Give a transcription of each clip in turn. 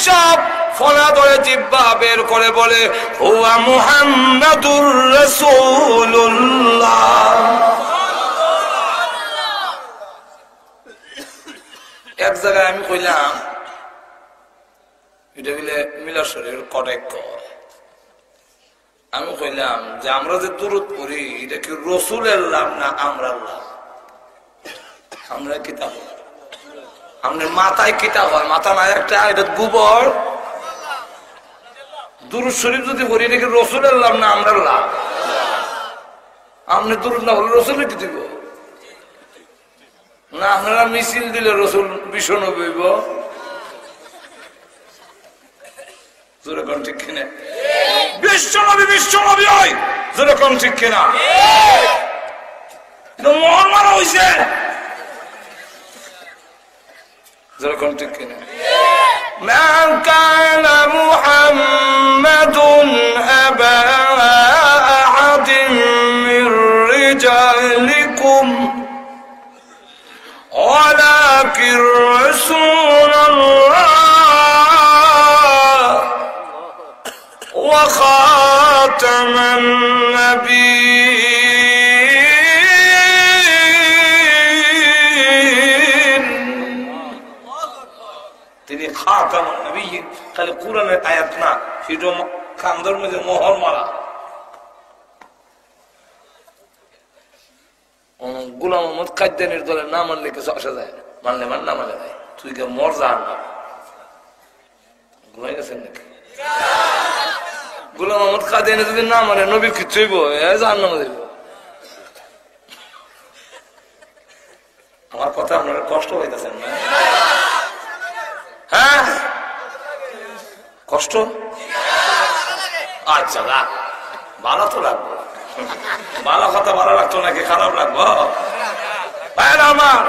সব ফোনা ধরে জিহ্বা বের করে বলে হুয়া মুহাম্মাদুর রাসূলুল্লাহ। এক জায়গায় আমি কইলাম এটা বলে মিলার শরীর কটাক্ষ। আমি কইলাম যে আমরা যে দুরূদ পড়ি এটা কি রাসূলের লাভ না আমরার লাভ? আমরা কিতাব আমাদের মাথায় কিতাব হয়, মাথা না একটা এটা গোবর। দুরূদ শরীফ যদি পড়ি এটা কি রাসূলের লাভ না আমরার লাভ? আপনি দুরূদ না বলে রাসূলের কি দিব না? আপনারা মিছিল দিলে রাসূল ভীষণ হইব। যেরকম ঠিক কিনা বিশ্বনবী হয়, যেরকম ঠিক কিনা মোহর মারা হয়েছে, যেরকম ঠিক কিনা। মা কানা মুহাম্মাদুন আবা আহাদিন মির রিজালিকুম ওয়ালাকিন রাসূলুল্লাহ وخاتم النبيين। তিনি খাতামুন নবিয়্যিন, খালি কোরআনের আয়াত না, সেটা কান্দর মধ্যে মোহর মারা। গোলাম মোহাম্মদ কাদ্দানির দলের না মানলে কিছু আসা যায়, মানলে মান না মানলে নাই। তুই কে মর যা না ঘুমাই গেছেন নাকি? গোলাম মোহাম্মদ কাদিয়ানী যদি না মানে নবী কিচ্ছু হইব, জাহান্নামে যাইব। আমার কথা আপনারা কষ্ট হইতেছেন না? হ্যাঁ কষ্ট, আচ্ছা রাখ, ভালো তো লাগবো। ভালো কথা ভালো লাগতো নাকি খারাপ লাগবো? আমার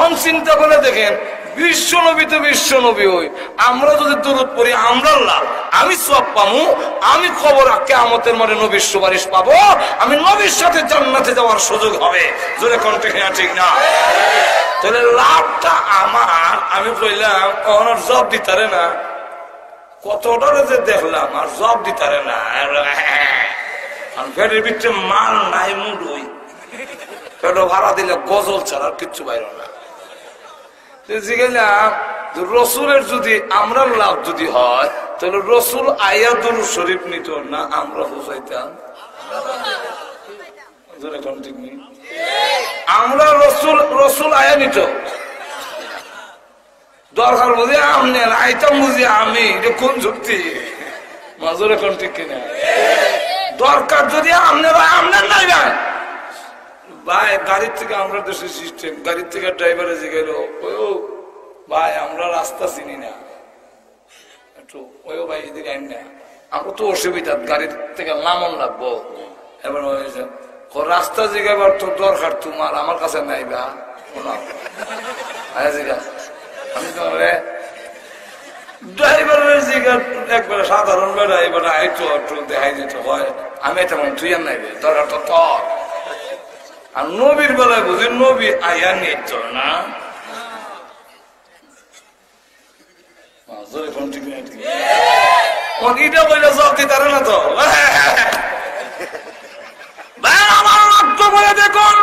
অন চিন্তা করে দেখেন, বিশ্বনবী তো বিশ্বনবী হই, আমরা যদি দুরূদ পড়ি আমরা লাভ, আমি সওয়াব পাবো, আমি খবর কিয়ামতের মাঠে নবীর সুপারিশ পাবো, আমি নবীর সাথে জান্নাতে যাওয়ার সুযোগ হবে। জোরে কোন ঠিক না? তাহলে লাভটা আমার। আমি কইলাম ওনার জব দিতারে না, কতটা যে দেখলাম আর জব দিতারে না। পেটের ভিতরে মাল নাই, মুড হই পেট ভাড়া দিলে গজল ছাড়া আর কিচ্ছু বাইর না। রসুলের যদি আমরা লাভ যদি হয় তাহলে রসুল আয়াতুল শরীফ নিত না, আমরা বুঝাইতাম। আমরা রসুল আয়া নিত, দরকার বুঝে আমনে আইতাম বুঝি আমি, এটা কোন যুক্তি? মাজুর এখন ঠিক কিনা? দরকার যদি আপনারা আপনার নাই ভাই ভাই, গাড়ির থেকে আমরা দেশের সিস্টেম, গাড়ির থেকে ড্রাইভারে জিগাইল ভাই আমরা রাস্তা চিনি না, একটু ওই ভাই এদিকে আইন না, আমরা তো অসুবিধা, গাড়ির থেকে নামন লাগবো। এবার রাস্তা জিগাইবার তো দরকার তোমার, আমার কাছে নাই বা জিগা। আমি তো ড্রাইভারের জিগা একবারে সাধারণ বেড়া, এবার আইতো একটু দেখাই দিতে হয়, আমি তেমন তুই আর নাই দরকার তো তোর। আর নবীর বেলায় বুঝি নবী আয়া নিত না। এটা বলে জব দিতে না তো। আমার লক্ষ্য করে দেখুন,